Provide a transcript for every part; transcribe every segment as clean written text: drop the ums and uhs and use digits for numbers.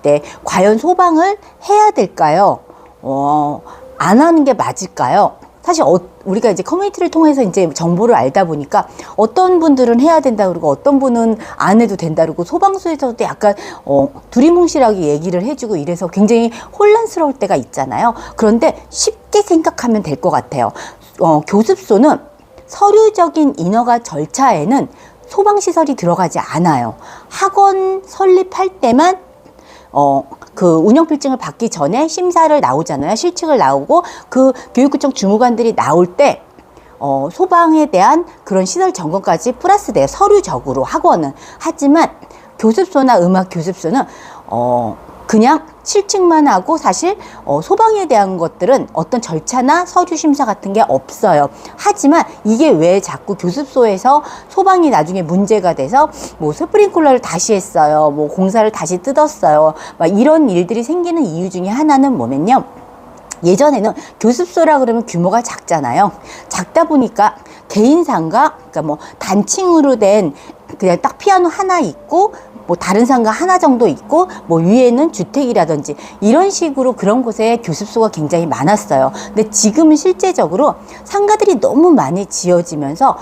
때 과연 소방을 해야 될까요? 안 하는 게 맞을까요? 사실 우리가 이제 커뮤니티를 통해서 이제 정보를 알다 보니까 어떤 분들은 해야 된다 그러고 어떤 분은 안 해도 된다 그러고 소방서에서도 약간 두리뭉실하게 얘기를 해주고 이래서 굉장히 혼란스러울 때가 있잖아요. 그런데 쉽게 생각하면 될 것 같아요. 교습소는 서류적인 인허가 절차에는 소방시설이 들어가지 않아요. 학원 설립할 때만 그 운영필증을 받기 전에 심사를 나오잖아요. 실측을 나오고 그 교육구청 주무관들이 나올 때 소방에 대한 그런 시설 점검까지 플러스돼요. 서류적으로 학원은. 하지만 교습소나 음악 교습소는 그냥 실측만 하고 사실 소방에 대한 것들은 어떤 절차나 서류 심사 같은 게 없어요. 하지만 이게 왜 자꾸 교습소에서 소방이 나중에 문제가 돼서 뭐 스프링클러를 다시 했어요, 뭐 공사를 다시 뜯었어요, 막 이런 일들이 생기는 이유 중에 하나는 뭐면요, 예전에는 교습소라 그러면 규모가 작잖아요. 작다 보니까 개인상가, 그러니까 뭐 단층으로 된 그냥 딱 피아노 하나 있고 뭐 다른 상가 하나 정도 있고 뭐 위에는 주택이라든지 이런 식으로 그런 곳에 교습소가 굉장히 많았어요. 근데 지금은 실제적으로 상가들이 너무 많이 지어지면서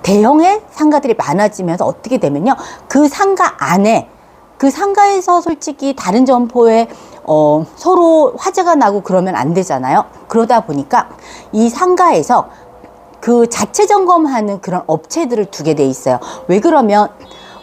대형의 상가들이 많아지면서 어떻게 되면요, 그 상가 안에 그 상가에서 솔직히 다른 점포에 서로 화재가 나고 그러면 안 되잖아요. 그러다 보니까 이 상가에서 그 자체 점검하는 그런 업체들을 두게 돼 있어요. 왜 그러면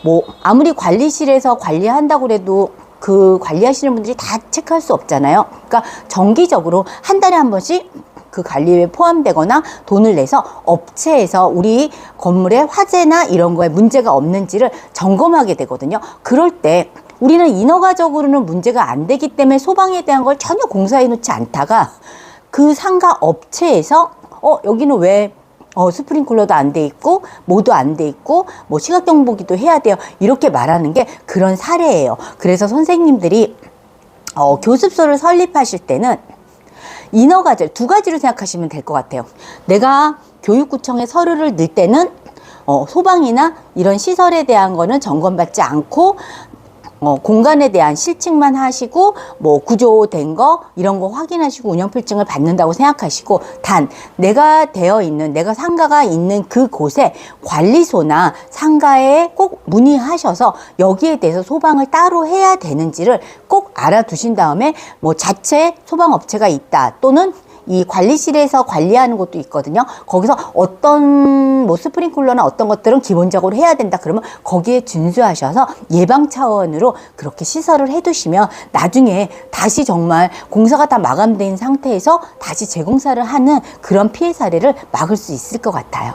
뭐 아무리 관리실에서 관리한다고 해도 그 관리하시는 분들이 다 체크할 수 없잖아요. 그러니까 정기적으로 한 달에 한 번씩 그 관리에 포함되거나 돈을 내서 업체에서 우리 건물에 화재나 이런 거에 문제가 없는지를 점검하게 되거든요. 그럴 때 우리는 인허가적으로는 문제가 안 되기 때문에 소방에 대한 걸 전혀 공사해 놓지 않다가 그 상가 업체에서 여기는 왜 스프링클러도 안 돼 있고 뭐도 안 돼 있고 뭐 시각경보기도 해야 돼요, 이렇게 말하는 게 그런 사례예요. 그래서 선생님들이 교습소를 설립하실 때는 인허가제를 두 가지로 생각하시면 될 것 같아요. 내가 교육구청에 서류를 넣을 때는 소방이나 이런 시설에 대한 거는 점검받지 않고 공간에 대한 실측만 하시고 뭐 구조된 거 이런 거 확인하시고 운영필증을 받는다고 생각하시고, 단 내가 상가가 있는 그곳에 관리소나 상가에 꼭 문의하셔서 여기에 대해서 소방을 따로 해야 되는지를 꼭 알아두신 다음에 뭐 자체 소방업체가 있다 또는 이 관리실에서 관리하는 곳도 있거든요. 거기서 어떤 뭐 스프링클러나 어떤 것들은 기본적으로 해야 된다 그러면 거기에 준수하셔서 예방 차원으로 그렇게 시설을 해두시면 나중에 다시 정말 공사가 다 마감된 상태에서 다시 재공사를 하는 그런 피해 사례를 막을 수 있을 것 같아요.